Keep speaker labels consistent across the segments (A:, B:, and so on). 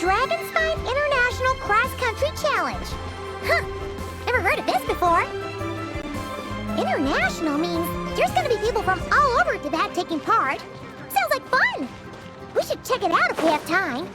A: Dragonspine International Cross Country Challenge. Huh, never heard of this before. International means there's gonna be people from all over Tibet taking part. Sounds like fun. We should check it out if we have time.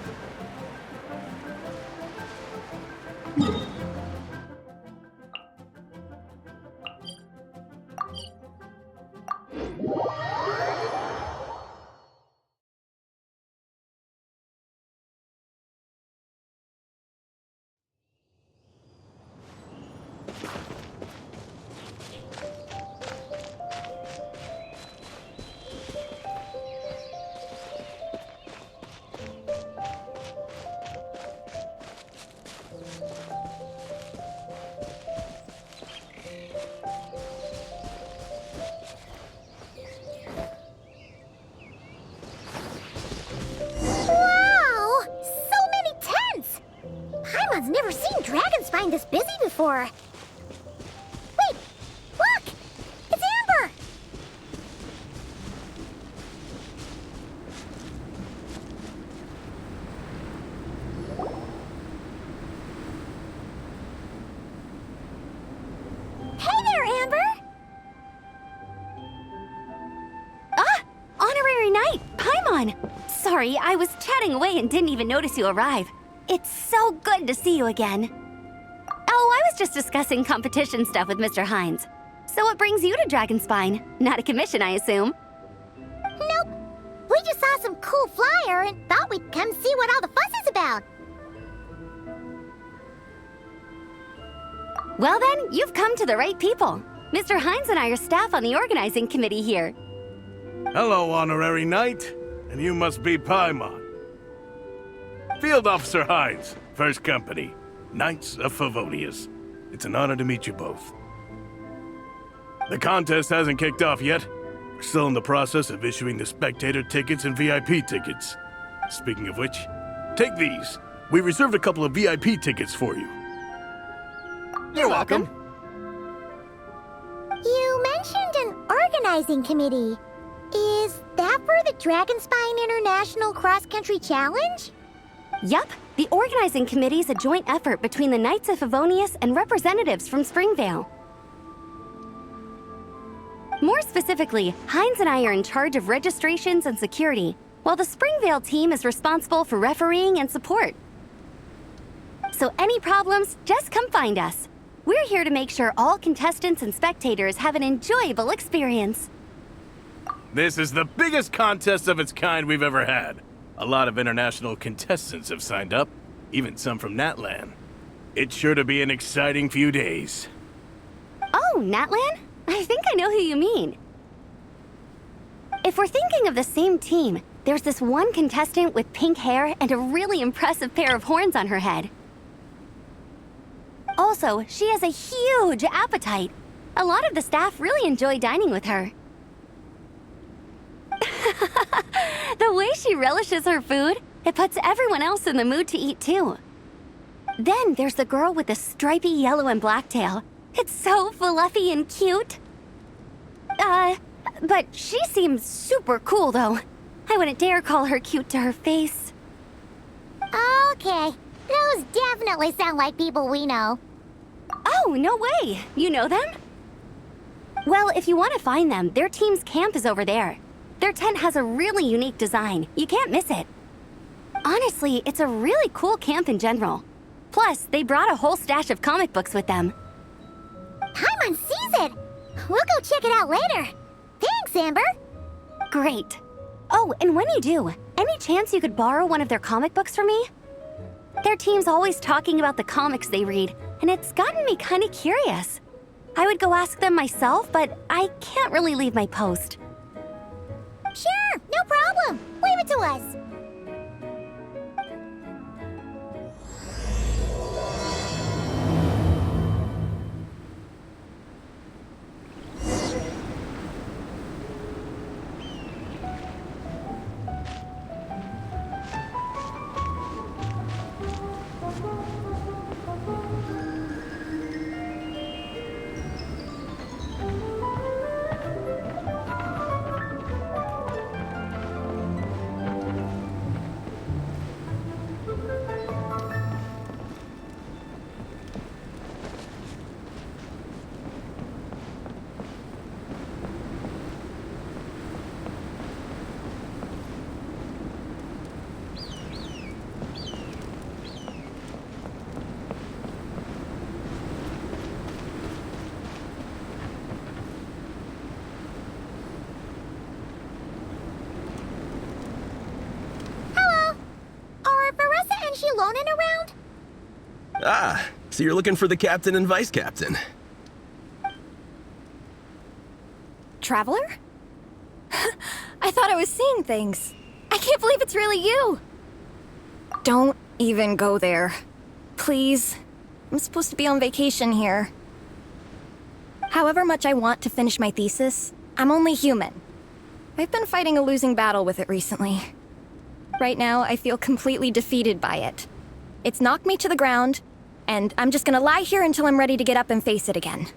A: I've never seen Dragonspine this busy before. Wait, look! It's Amber! Hey there, Amber!
B: Ah! Honorary Knight! Paimon! Sorry, I was chatting away and didn't even notice you arrive. It's so good to see you again. Oh, I was just discussing competition stuff with Mr. Hines. So what brings you to Dragonspine? Not a commission, I assume?
A: Nope. We just saw some cool flyer and thought we'd come see what all the fuss is about.
B: Well then, you've come to the right people. Mr. Hines and I are staff on the organizing committee here.
C: Hello, Honorary Knight. And you must be Paimon. Field Officer Hines, First Company, Knights of Favonius. It's an honor to meet you both. The contest hasn't kicked off yet. We're still in the process of issuing the spectator tickets and VIP tickets. Speaking of which, take these. We reserved a couple of VIP tickets for you.
A: You're welcome. You mentioned an organizing committee. Is that for the Dragonspine International Cross Country Challenge?
B: Yup, the organizing committee is a joint effort between the Knights of Favonius and representatives from Springvale. More specifically, Hines and I are in charge of registrations and security, while the Springvale team is responsible for refereeing and support. So any problems, just come find us. We're here to make sure all contestants and spectators have an enjoyable experience.
C: This is the biggest contest of its kind we've ever had. A lot of international contestants have signed up, even some from Natlan. It's sure to be an exciting few days.
B: Oh, Natlan? I think I know who you mean. If we're thinking of the same team, there's this one contestant with pink hair and a really impressive pair of horns on her head. Also, she has a huge appetite. A lot of the staff really enjoy dining with her. The way she relishes her food, it puts everyone else in the mood to eat too. Then there's the girl with the stripy yellow and black tail. It's so fluffy and cute. But she seems super cool though. I wouldn't dare call her cute to her face.
A: Okay, those definitely sound like people we know.
B: Oh, no way! You know them? Well, if you want to find them, their team's camp is over there. Their tent has a really unique design. You can't miss it. Honestly, it's a really cool camp in general. Plus, they brought a whole stash of comic books with them.
A: Paimon sees it! We'll go check it out later. Thanks, Amber!
B: Great. Oh, and when you do, any chance you could borrow one of their comic books for me? Their team's always talking about the comics they read, and it's gotten me kind of curious. I would go ask them myself, but I can't really leave my post.
A: Sure, no problem. Leave it to us. Shilonen around?
D: Ah, so you're looking for the captain and vice captain.
E: Traveler? I thought I was seeing things. I can't believe it's really you. Don't even go there. Please. I'm supposed to be on vacation here. However much I want to finish my thesis, I'm only human. I've been fighting a losing battle with it recently. Right now, I feel completely defeated by it. It's knocked me to the ground, and I'm just gonna lie here until I'm ready to get up and face it again.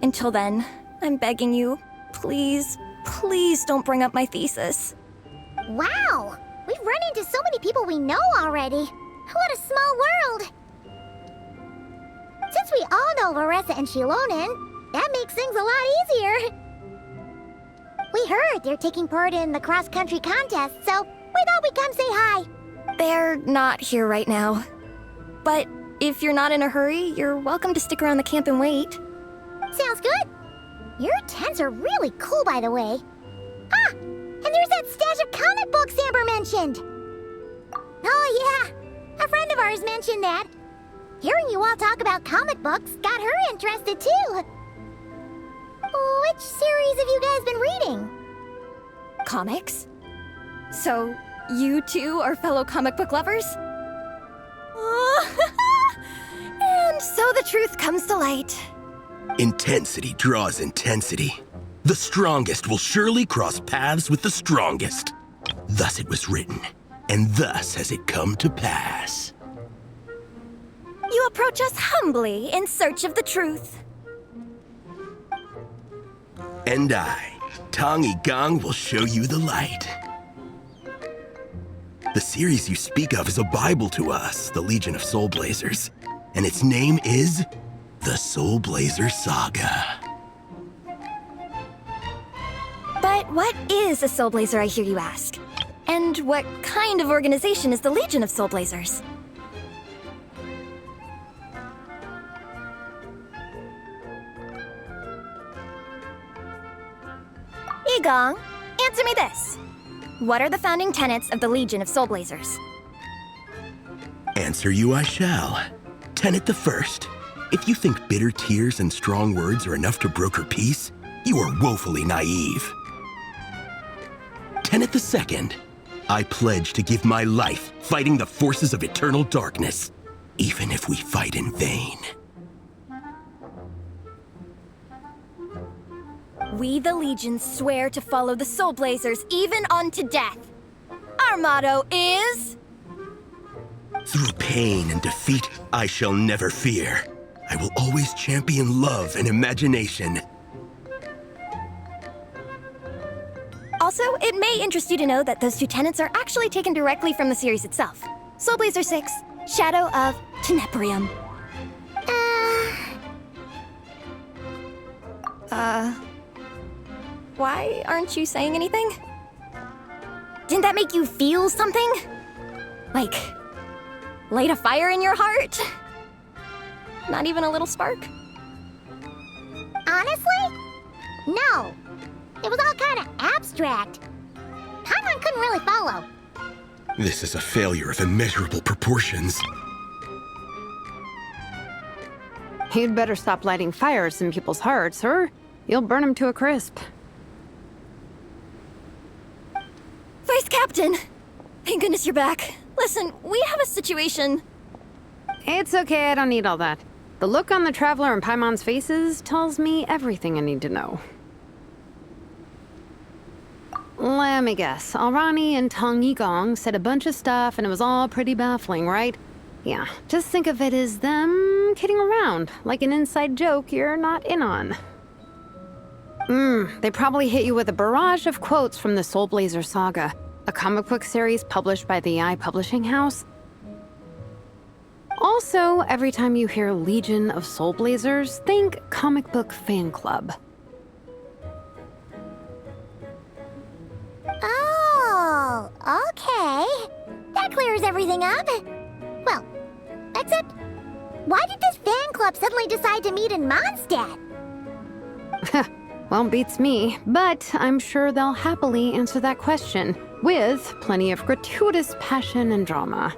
E: Until then, I'm begging you, please, please don't bring up my thesis.
A: Wow! We've run into so many people we know already. What a small world! Since we all know Varessa and Shilonen, that makes things a lot easier. We heard they're taking part in the cross-country contest, so we thought we'd come say hi.
E: They're not here right now. But if you're not in a hurry, you're welcome to stick around the camp and wait.
A: Sounds good. Your tents are really cool, by the way. Ah, and there's that stash of comic books Amber mentioned. Oh yeah, a friend of ours mentioned that. Hearing you all talk about comic books got her interested too. Which series have you guys been reading?
E: Comics? So, you two are fellow comic book lovers? And so the truth comes to light.
D: Intensity draws intensity. The strongest will surely cross paths with the strongest. Thus it was written, and thus has it come to pass.
E: You approach us humbly in search of the truth.
D: And I, Tong Gong, will show you the light. The series you speak of is a Bible to us, the Legion of Soul Blazers, and its name is the Soul Blazer Saga.
E: But what is a Soul Blazer, I hear you ask? And what kind of organization is the Legion of Soul Blazers? Igong, answer me this. What are the founding tenets of the Legion of Soul Blazers?
D: Answer you I shall. Tenet the first. If you think bitter tears and strong words are enough to broker peace, you are woefully naive. Tenet the second. I pledge to give my life fighting the forces of eternal darkness, even if we fight in vain.
E: We, the Legion, swear to follow the Soul Blazers even unto death. Our motto is...
D: Through pain and defeat, I shall never fear. I will always champion love and imagination.
E: Also, it may interest you to know that those two tenets are actually taken directly from the series itself. Soul Blazer 6, Shadow of Tenebrium. Why aren't you saying anything? Didn't that make you feel something? Like, light a fire in your heart? Not even a little spark?
A: Honestly? No. It was all kind of abstract. Paimon couldn't really follow.
D: This is a failure of immeasurable proportions.
F: You'd better stop lighting fires in people's hearts, or you'll burn them to a crisp.
E: Vice Captain! Thank goodness you're back. Listen, we have a situation.
F: It's okay, I don't need all that. The look on the Traveler and Paimon's faces tells me everything I need to know. Let me guess. Alrani and Tong Yigong said a bunch of stuff and it was all pretty baffling, right? Yeah, just think of it as them kidding around, like an inside joke you're not in on. They probably hit you with a barrage of quotes from the Soul Blazer Saga, a comic book series published by the AI Publishing House. Also, every time you hear Legion of Soul Blazers, think comic book fan club.
A: Oh, okay. That clears everything up. Well, except, why did this fan club suddenly decide to meet in Mondstadt?
F: Well, beats me, but I'm sure they'll happily answer that question, with plenty of gratuitous passion and drama.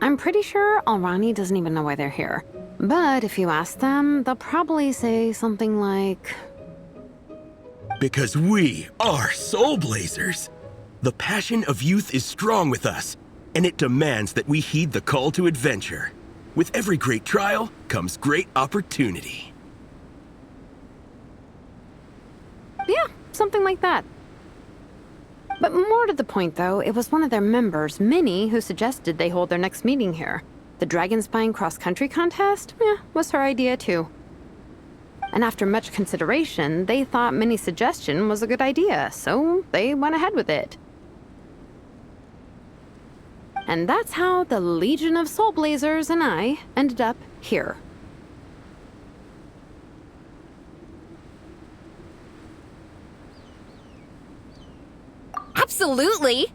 F: I'm pretty sure Alrani doesn't even know why they're here. But if you ask them, they'll probably say something like...
D: Because we are Soul Blazers. The passion of youth is strong with us, and it demands that we heed the call to adventure. With every great trial comes great opportunity.
F: Yeah, something like that. But more to the point, though, it was one of their members, Minnie, who suggested they hold their next meeting here. The Dragon Spine cross-country contest? Yeah, was her idea, too. And after much consideration, they thought Minnie's suggestion was a good idea, so they went ahead with it. And that's how the Legion of Soul Blazers and I ended up here.
E: Absolutely!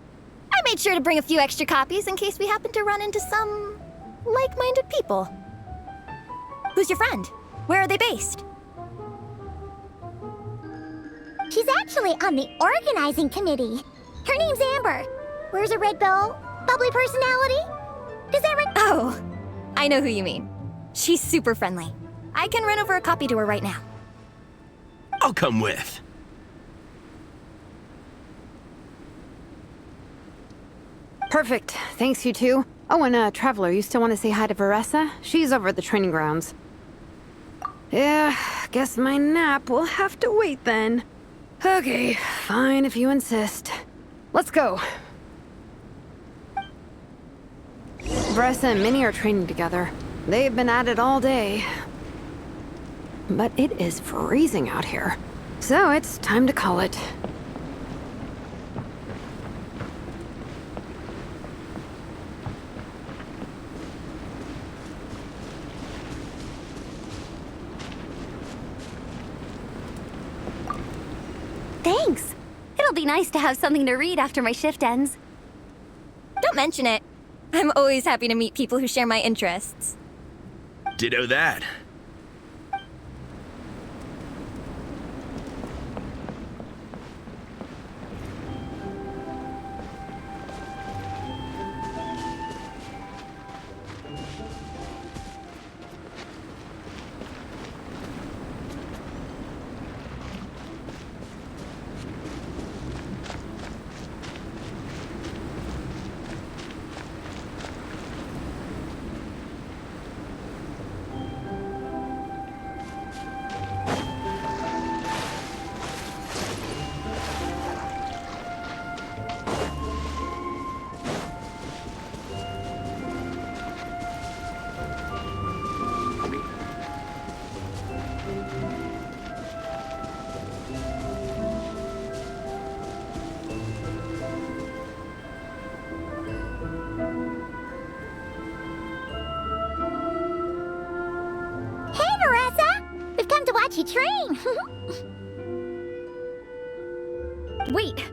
E: I made sure to bring a few extra copies in case we happen to run into some like-minded people. Who's your friend? Where are they based?
A: She's actually on the organizing committee. Her name's Amber. Wears a red bow, bubbly personality. Does that ring?
E: Oh, I know who you mean. She's super friendly. I can run over a copy to her right now.
D: I'll come with.
F: Perfect. Thanks, you two. Oh, and Traveler, you still want to say hi to Varessa? She's over at the training grounds. Yeah, guess my nap will have to wait then. Okay, fine if you insist. Let's go. Varessa and Minnie are training together. They've been at it all day. But it is freezing out here. So it's time to call it.
B: Thanks. It'll be nice to have something to read after my shift ends.
E: Don't mention it. I'm always happy to meet people who share my interests.
D: Ditto that.
A: watch you train.
G: Wait,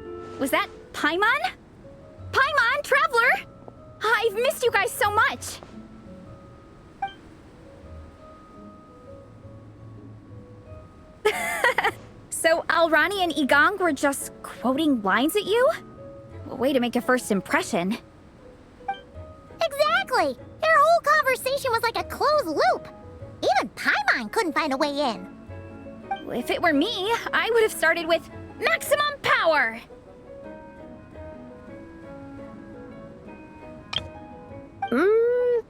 G: was that Paimon? Paimon, Traveler! I've missed you guys so much! So Alrani and Igong were just quoting lines at you? Way to make a first impression.
A: Exactly! Their whole conversation was like a closed loop. Even Paimon couldn't find a way in.
G: If it were me, I would have started with maximum power!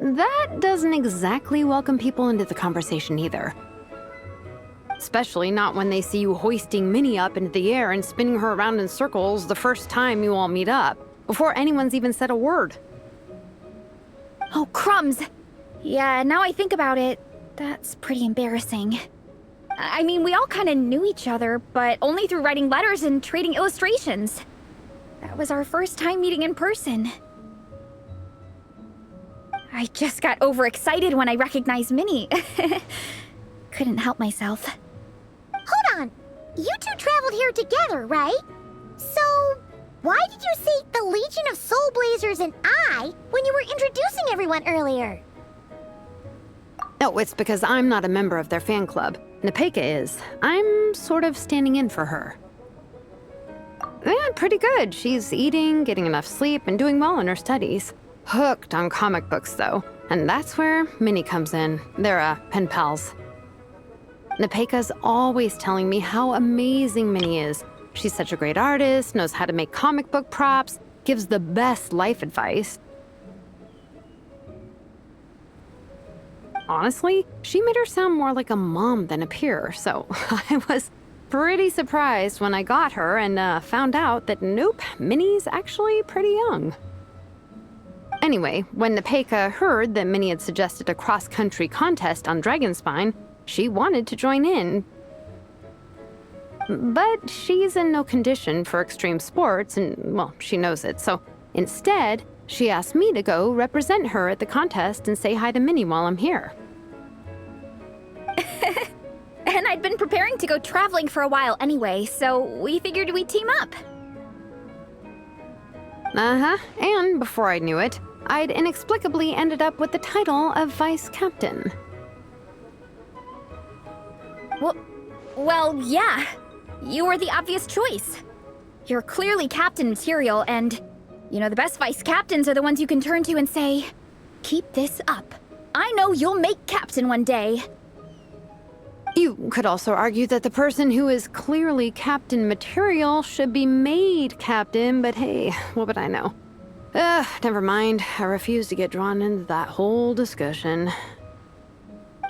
F: That doesn't exactly welcome people into the conversation either. Especially not when they see you hoisting Minnie up into the air and spinning her around in circles the first time you all meet up, before anyone's even said a word.
G: Oh, crumbs! Yeah, now I think about it, that's pretty embarrassing. I mean, we all kind of knew each other, but only through writing letters and trading illustrations. That was our first time meeting in person. I just got overexcited when I recognized Minnie. Couldn't help myself.
A: Hold on. You two traveled here together, right? So, why did you say the Legion of Soul Blazers and I when you were introducing everyone earlier?
F: Oh, it's because I'm not a member of their fan club. Nepeka is. I'm sort of standing in for her. Yeah, pretty good. She's eating, getting enough sleep, and doing well in her studies. hooked on comic books, though. And that's where Minnie comes in. They're, pen pals. Nepeka's always telling me how amazing Minnie is. She's such a great artist, knows how to make comic book props, gives the best life advice. Honestly, she made her sound more like a mom than a peer, so I was pretty surprised when I got her and found out that nope, Minnie's actually pretty young. Anyway, when Nepeka heard that Minnie had suggested a cross-country contest on Dragonspine, she wanted to join in. But she's in no condition for extreme sports, and, well, she knows it, so instead, she asked me to go represent her at the contest and say hi to Minnie while I'm here.
G: And I'd been preparing to go traveling for a while anyway, so we figured we'd team up.
F: Uh-huh, and before I knew it, I'd inexplicably ended up with the title of vice captain.
G: Well, yeah. You were the obvious choice. You're clearly captain material, and, you know, the best vice captains are the ones you can turn to and say, keep this up. I know you'll make captain one day.
F: You could also argue that the person who is clearly captain material should be made captain, but hey, what would I know? Never mind. I refuse to get drawn into that whole discussion.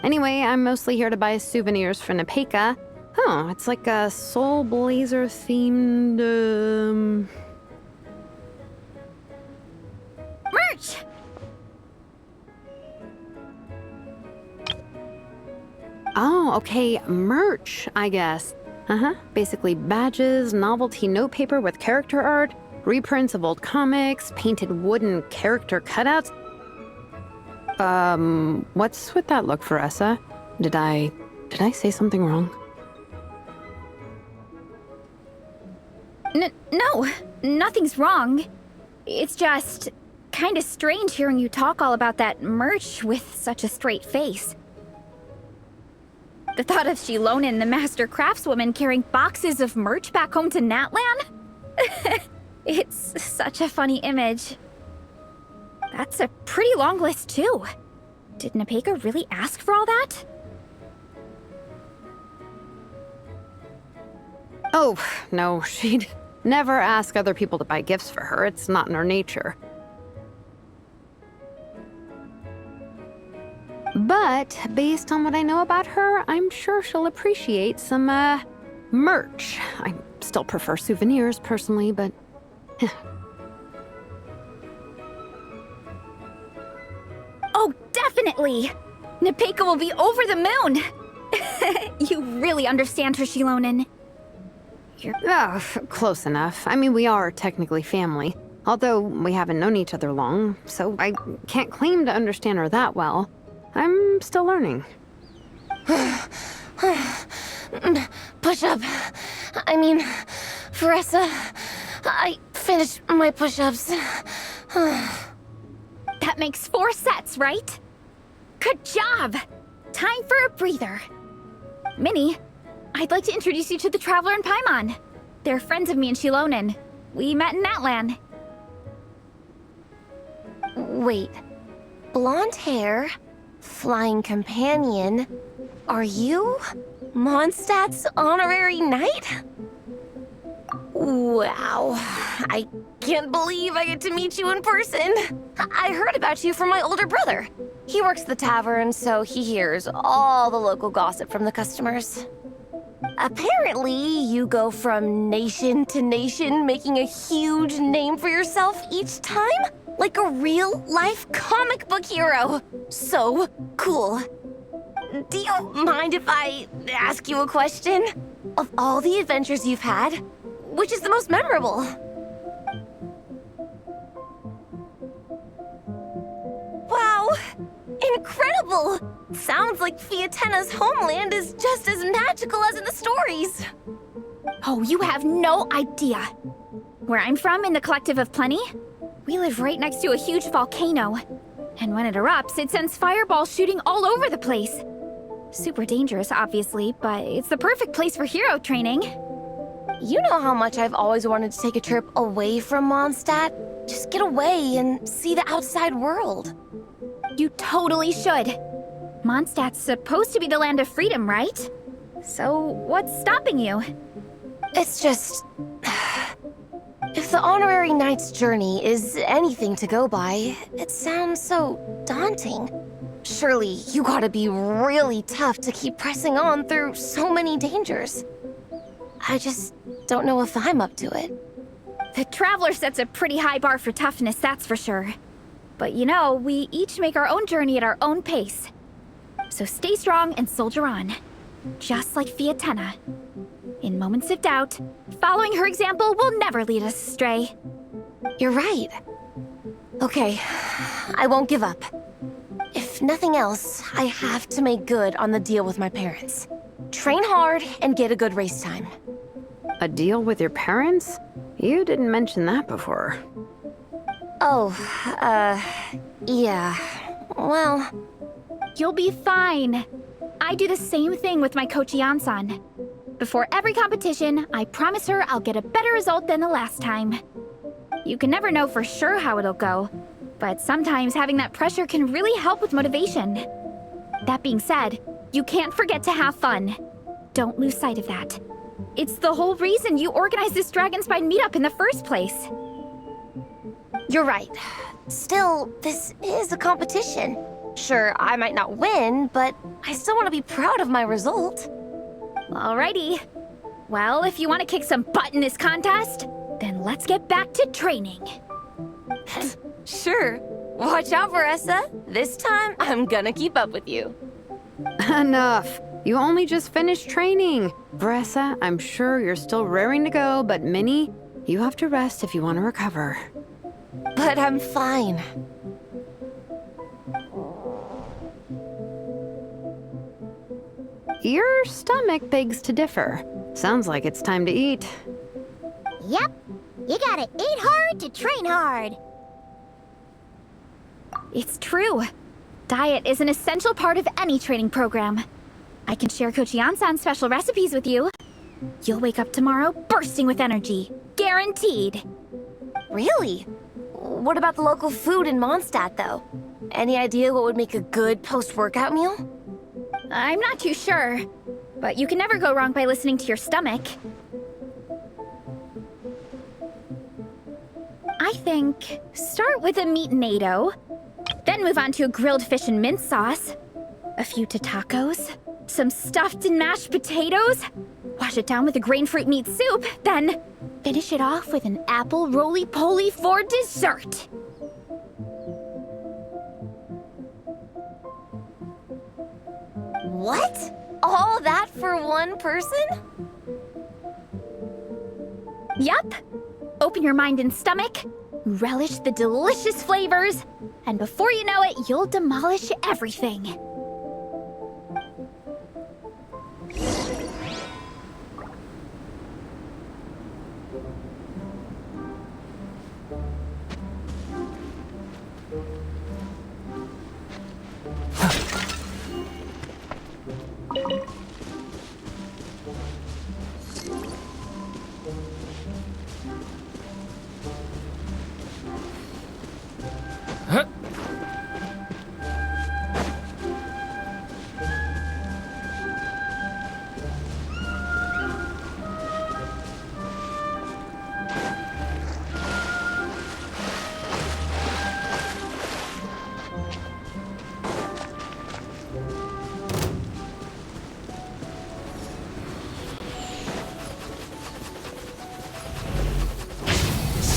F: Anyway, I'm mostly here to buy souvenirs for Nepeka. Oh, it's like a Soul Blazer themed,
G: Merch!
F: Oh, okay, merch, I guess. Uh-huh, basically badges, novelty notepaper with character art, reprints of old comics, painted wooden character cutouts. What's with that look, Faressa? Did I say something wrong?
G: No, nothing's wrong. It's just kind of strange hearing you talk all about that merch with such a straight face. The thought of Shilonen, the master craftswoman, carrying boxes of merch back home to Natlan? It's such a funny image. That's a pretty long list, too. Did Nepeka really ask for all that?
F: Oh, no, she'd never ask other people to buy gifts for her. It's not in her nature. But based on what I know about her, I'm sure she'll appreciate some, merch. I still prefer souvenirs, personally, but...
G: Oh, definitely! Nepeka will be over the moon! You really understand her, Shilonen.
F: Close enough. I mean, we are technically family. Although we haven't known each other long, so I can't claim to understand her that well. I'm still learning.
A: Push-up. I mean, Faressa, I finished my push-ups.
G: That makes 4 sets, right? Good job! Time for a breather. Minnie, I'd like to introduce you to the Traveler and Paimon. They're friends of me and Shilonen. We met in Natlan.
A: Wait. Blonde hair, flying companion. Are you Mondstadt's honorary knight? Wow. I can't believe I get to meet you in person. I heard about you from my older brother. He works at the tavern, so he hears all the local gossip from the customers. Apparently, you go from nation to nation, making a huge name for yourself each time? Like a real-life comic book hero. So cool. Do you mind if I ask you a question? Of all the adventures you've had, which is the most memorable? Wow! Incredible! Sounds like Fiatena's homeland is just as magical as in the stories.
G: Oh, you have no idea. Where I'm from, in the Collective of Plenty, we live right next to a huge volcano. And when it erupts, it sends fireballs shooting all over the place. Super dangerous, obviously, but it's the perfect place for hero training.
A: You know how much I've always wanted to take a trip away from Mondstadt?
E: just get away and see the outside world.
G: You totally should. Mondstadt's supposed to be the land of freedom, right? So what's stopping you?
E: It's just... If the Honorary Knight's journey is anything to go by, it sounds so daunting. Surely you gotta be really tough to keep pressing on through so many dangers. I just don't know if I'm up to it.
G: The Traveler sets a pretty high bar for toughness, that's for sure. But you know, we each make our own journey at our own pace. So stay strong and soldier on. Just like Fiatenna. In moments of doubt, following her example will never lead us astray.
E: You're right. Okay, I won't give up. If nothing else, I have to make good on the deal with my parents. Train hard and get a good race time.
F: A deal with your parents? You didn't mention that before.
E: Oh, yeah. Well...
G: You'll be fine. I do the same thing with my coach Yan-san. Before every competition, I promise her I'll get a better result than the last time. You can never know for sure how it'll go, but sometimes having that pressure can really help with motivation. That being said, you can't forget to have fun. Don't lose sight of that. It's the whole reason you organized this Dragonspine meetup in the first place.
E: You're right. Still, this is a competition. Sure, I might not win, but I still want to be proud of my result.
G: Alrighty. Well, if you want to kick some butt in this contest, then let's get back to training.
E: Sure. Watch out, Varessa. This time, I'm gonna keep up with you.
F: Enough. You only just finished training. Varessa, I'm sure you're still raring to go, but Minnie, you have to rest if you want to recover.
E: But I'm fine.
F: Your stomach begs to differ. Sounds like it's time to eat.
A: Yep. You gotta eat hard to train hard.
G: It's true. Diet is an essential part of any training program. I can share Coach Yan-san's special recipes with you. You'll wake up tomorrow bursting with energy. Guaranteed.
E: Really? What about the local food in Mondstadt, though? Any idea what would make a good post-workout meal?
G: I'm not too sure, but you can never go wrong by listening to your stomach. I think start with a meat-nado, then move on to a grilled fish and mint sauce, a few tacos, some stuffed and mashed potatoes, wash it down with a grain fruit meat soup, then finish it off with an apple roly-poly for dessert.
E: What? All that for one person?
G: Yup. Open your mind and stomach, relish the delicious flavors, and before you know it, you'll demolish everything.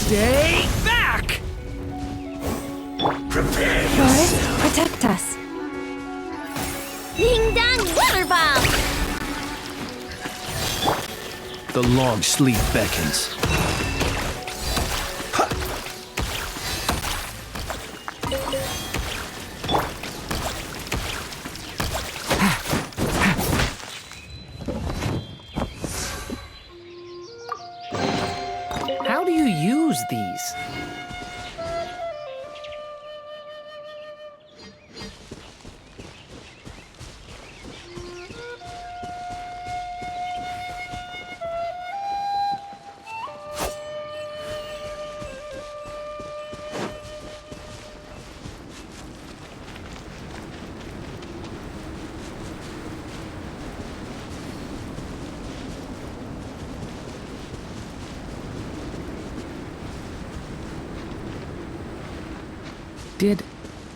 D: Stay back! Prepare yourself.
E: Protect us.
A: Ding dong water bomb!
H: The long sleep beckons. How do you use these? Did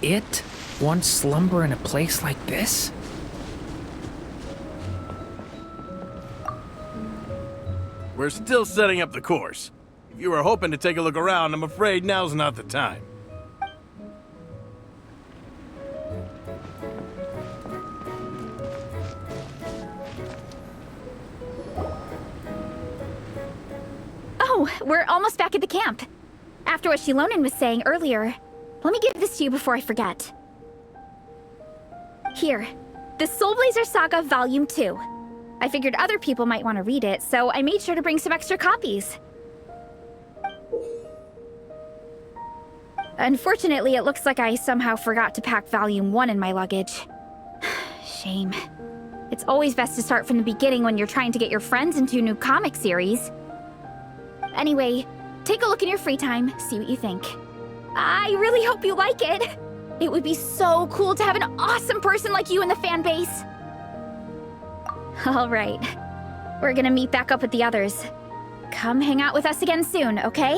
H: it once slumber in a place like this?
C: We're still setting up the course. If you were hoping to take a look around, I'm afraid now's not the time.
G: Oh, we're almost back at the camp. After what Shilonen was saying earlier, let me give this to you before I forget. Here, the Soul Blazer Saga Volume 2. I figured other people might want to read it, so I made sure to bring some extra copies. Unfortunately, it looks like I somehow forgot to pack Volume 1 in my luggage. Shame. It's always best to start from the beginning when you're trying to get your friends into a new comic series. Anyway, take a look in your free time, see what you think. I really hope you like it. It would be so cool to have an awesome person like you in the fan base. All right, we're gonna meet back up with the others. Come hang out with us again soon, okay?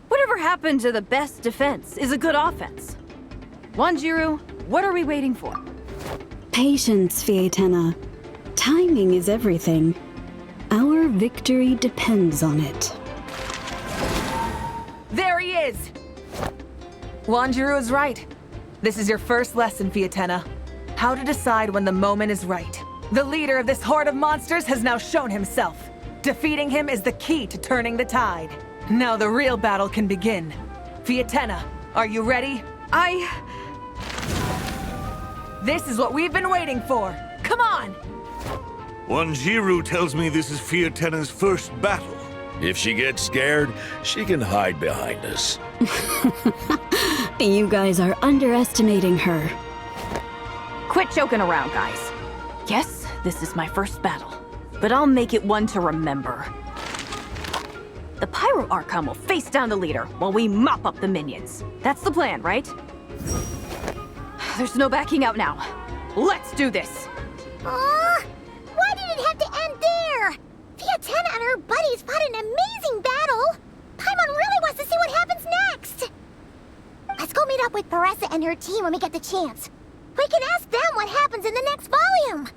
I: Whatever happened to the best defense is a good offense? Wanjiru, what are we waiting for?
J: Patience, Fietena. Timing is everything. Our victory depends on it.
K: There he is! Wanjiru is right. This is your first lesson, Fietena. How to decide when the moment is right. The leader of this horde of monsters has now shown himself. Defeating him is the key to turning the tide. Now the real battle can begin. Fietena, are you ready? This is what we've been waiting for. Come on!
L: Wanjiru tells me this is Fietena's first battle.
M: If she gets scared, she can hide behind us.
J: You guys are underestimating her.
I: Quit joking around, guys. Yes, this is my first battle, but I'll make it one to remember. The Pyro Archon will face down the leader while we mop up the minions. That's the plan, right? There's no backing out now. Let's do this!
A: Aw! Why did it have to end there? Fietena and her buddies fought an amazing battle! Paimon really wants to see what happens next! Let's go meet up with Paressa and her team when we get the chance. We can ask them what happens in the next volume!